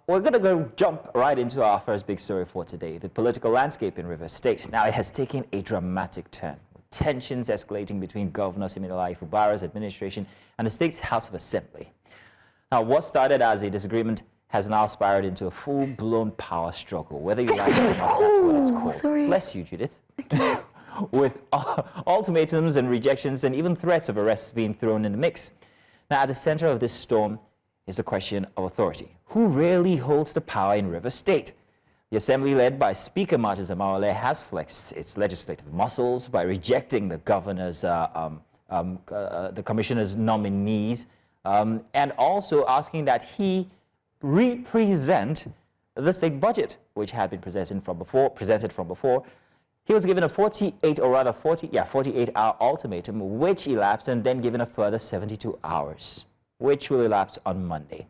we're going to go jump right into our first big story for today, the political landscape in Rivers State. Now, it has taken a dramatic turn, with tensions escalating between Governor Siminalayi Fubara's administration and the state's House of Assembly. Now, what started as a disagreement has now spiraled into a full-blown power struggle, whether you like it or not, that's what it's called. Sorry. Bless you, Judith. With ultimatums and rejections and even threats of arrests being thrown in the mix. Now, at the center of this storm is the question of authority. Who really holds the power in Rivers State? The assembly, led by Speaker Martin Amaewhule, has flexed its legislative muscles by rejecting the governor's, the commissioner's nominees, and also asking that he represent the state budget, which had been presented from before. He was given a 48-hour ultimatum, which elapsed, and then given a further 72 hours, which will elapse on Monday.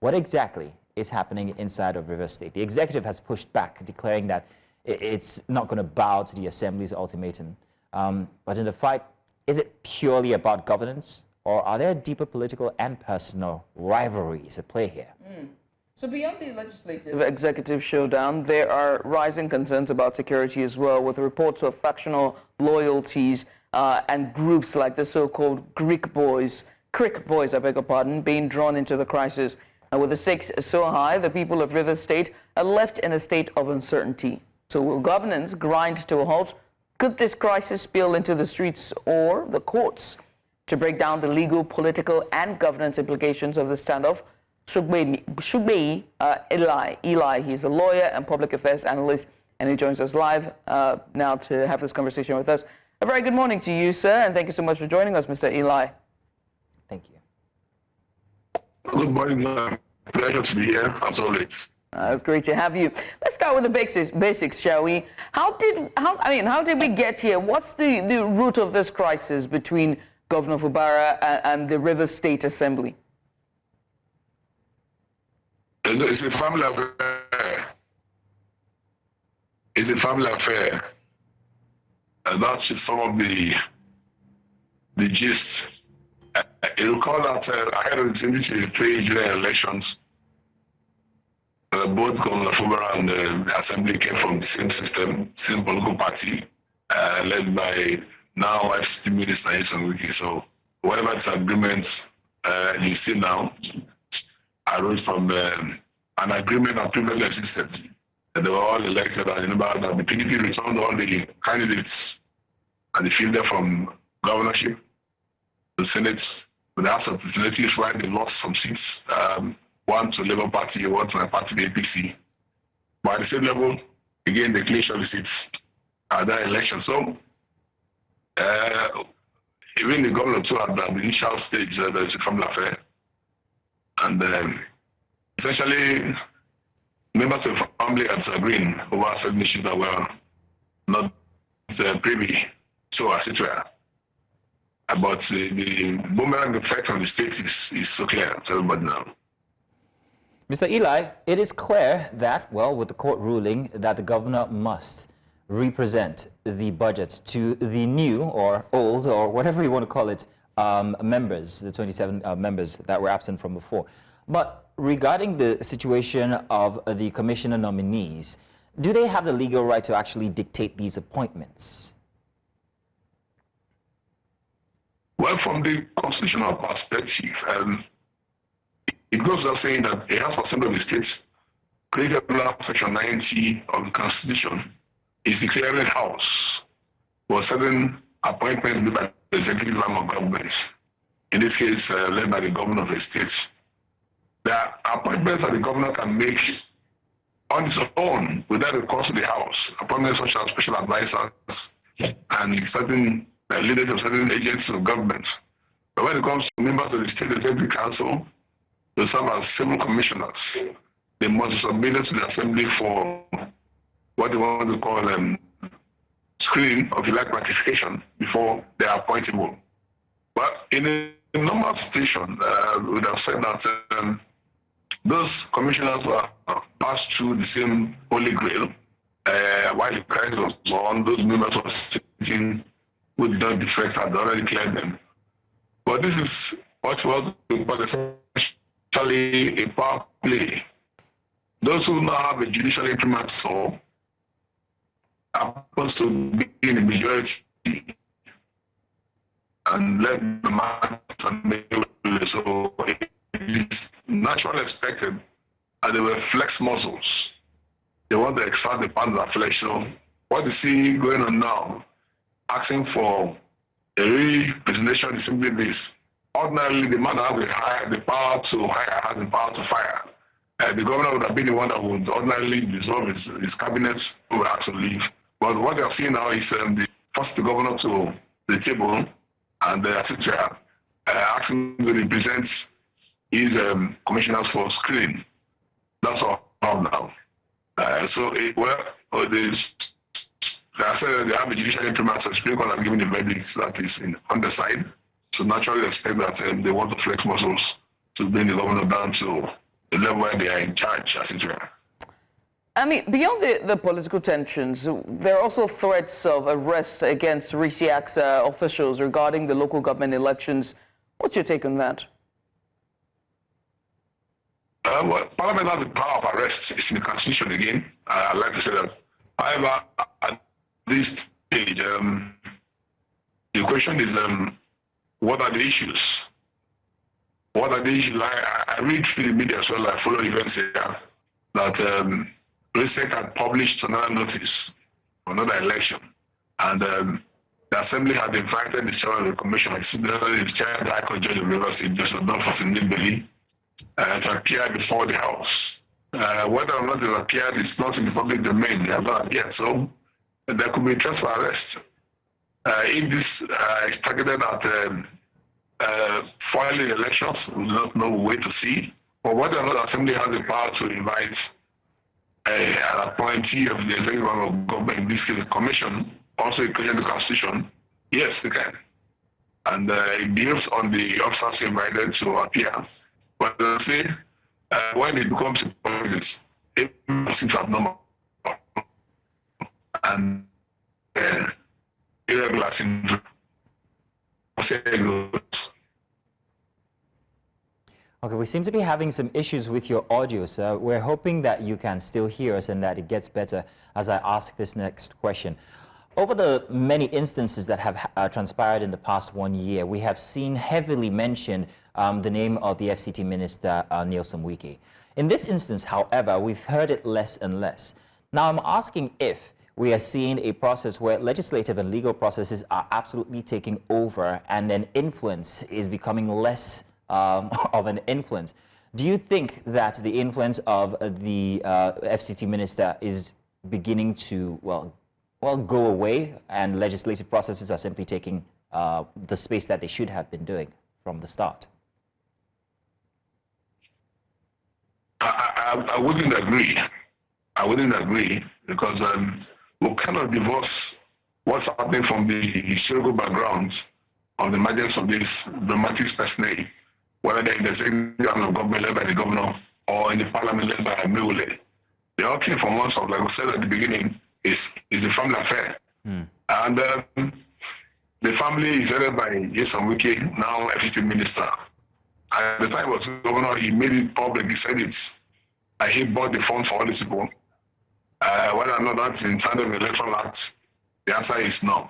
What exactly is happening inside of Rivers State? The executive has pushed back, declaring that it's not going to bow to the assembly's ultimatum. But in the fight, is it purely about governance, or are there deeper political and personal rivalries at play here? So beyond the legislative-executive showdown, there are rising concerns about security as well, with reports of factional loyalties and groups like the so-called Crick boys, I beg your pardon, being drawn into the crisis. And with the stakes so high, the people of Rivers State are left in a state of uncertainty. So will governance grind to a halt? Could this crisis spill into the streets or the courts? To break down the legal, political, and governance implications of the standoff, Sogbeye Eli, he's a lawyer and public affairs analyst, and he joins us live now to have this conversation with us. A very good morning to you, sir, and thank you so much for joining us, Mr. Eli. Thank you. Good morning. Pleasure to be here, as always. It's great to have you. Let's start with the basics, shall we? How did we get here? What's the root of this crisis between Governor Fubara and the Rivers State Assembly? It's a family affair. It's a family affair. And that's just some of the gist. You recall that ahead of the 2023 general elections, both Governor Fubara and the Assembly came from the same system, same political party, led by now FCT Minister Nyesom Wike. So whatever disagreements you see now arose from an agreement that previously existed. And they were all elected, and remember that the PDP returned all the candidates and the fielded from governorship to Senate, to the House of Representatives, where they lost some seats, one to Labour Party, one to my party, the APC. But at the same level, again, they cleared all the seats at that election. So even the governor too at the initial stage, there's a family affair. And essentially, members of the family are disagreeing over certain issues that were not privy to, as it were. But the boomerang effect on the state is so clear to everybody now. Mr. Eli, it is clear that, well, with the court ruling, that the governor must represent the budget to the new or old or whatever you want to call it, members, the 27 members that were absent from before. But regarding the situation of the commissioner nominees, do they have the legal right to actually dictate these appointments? Well, from the constitutional perspective, it goes without saying that the House of Assembly of the States, created under Section 90 of the Constitution, is the clearing house for certain appointments made by the executive arm of government, in this case, led by the governor of the state. There are appointments that the governor can make on his own without the recourse of the House, appointments such as special advisors and certain leaders of certain agencies of government. But when it comes to members of the State Executive Council, they serve as civil commissioners. They must be submitted to the Assembly for what they want to call screening of elect ratification before they are appointable. But in a normal situation, we would have said that those commissioners were passed through the same holy grail while the crisis was on. Those members were sitting with no defect had already cleared them. But this is what was essentially a power play those who now have a judicial imprimatur happens to be in the majority and let the matter. So it is naturally expected that they will flex muscles. They want to extract the part of their flesh. So what you see going on now, asking for a representation is simply this. Ordinarily, the man has the power to hire, has the power to fire. The governor would have been the one that would ordinarily dissolve his cabinet who would have to leave. But what they are seeing now is they force the governor to the table and the etc. Asking to represent his commissioners for screening. That's all now. I said they have a judicial imprimatur. Supreme Court has given a verdict that is on the side. So naturally expect that they want to flex muscles to bring the governor down to the level where they are in charge, as it were. I mean, beyond the political tensions, there are also threats of arrest against RISIAC's officials regarding the local government elections. What's your take on that? Well, Parliament has the power of arrest. It's in the Constitution again. I'd like to say that. However, at this stage, the question is, what are the issues? What are the issues? I read through the media as well, I follow events here, that RISIAC had published another notice for another election. And the Assembly had invited the chair of the commission, the chair of the High Court Judge of Rivers State, Justice Adolphus to appear before the House. Whether or not they appeared is not in the public domain. They have not appeared. So there could be a transfer arrest. If this is targeted at foiling elections, we do not know where to see. But whether or not the Assembly has the power to invite an appointee of the executive arm of government, in this case, the commission, also including the Constitution, yes, they can. And it builds on the officers invited to appear. But I say, when it becomes a politics, it seems abnormal and irregular syndrome. Okay, we seem to be having some issues with your audio, so we're hoping that you can still hear us and that it gets better as I ask this next question. Over the many instances that have transpired in the past 1 year, we have seen heavily mentioned the name of the FCT Minister, Nyesom Wike. In this instance, however, we've heard it less and less. Now, I'm asking if we are seeing a process where legislative and legal processes are absolutely taking over and then influence is becoming less of an influence. Do you think that the influence of the FCT Minister is beginning to, well, go away and legislative processes are simply taking the space that they should have been doing from the start? I wouldn't agree. I wouldn't agree because we cannot divorce what's happening from the historical background of the emergence of this dramatic personnel, whether they're in the executive arm of government led by the governor or in the parliament led by Amaewhule-led. They all came from one sort, like we said at the beginning, is a family affair. And the family is headed by Nyesom Wike, now FCT Minister. At the time he was governor, he made it public, he said it. He bought the funds for all these people. Whether or not that's in terms of the Electoral Act, the answer is no.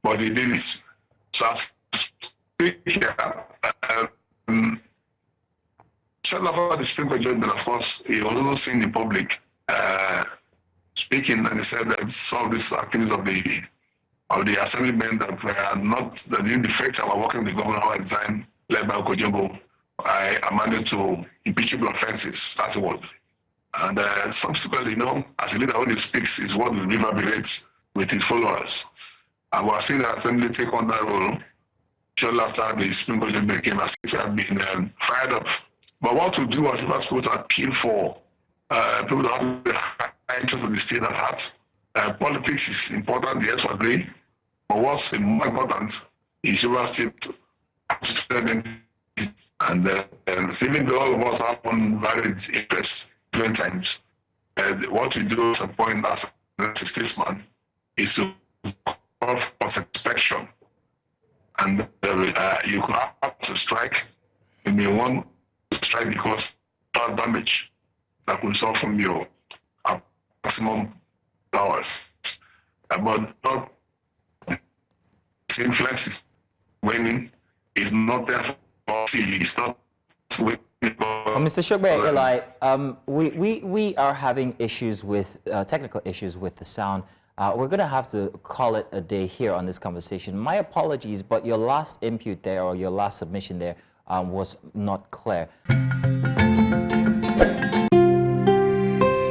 But he did it. So as speak here, shortly after the Supreme Court judgment, of course, he was also seen in public speaking, and he said that some of these activities of the assemblymen that were not, that didn't affect our working with the governor at the time, led by Okojumbo, I amended to impeachable offenses. That's the word. And subsequently, as a leader, when he speaks, his word will reverberate with his followers. And we're seeing the assembly take on that role shortly after the Supreme Court judgment came, as it had been fired up. But what to do as people are supposed to appeal for people to have the high interest of the state at heart. Politics is important, yes, we agree. But what's more important is your state and even though all of us have one varied interests different times, what we do at some point as a statesman is to call for circumspection. And you could have to strike, you may want to strike because of damage. that could soften your maximum powers. But not the influence is winning is not there for it's not winning. Mr. Sogbeye Eli, we are having issues with technical issues with the sound. We're going to have to call it a day here on this conversation. My apologies, but your last input there or your last submission there was not clear.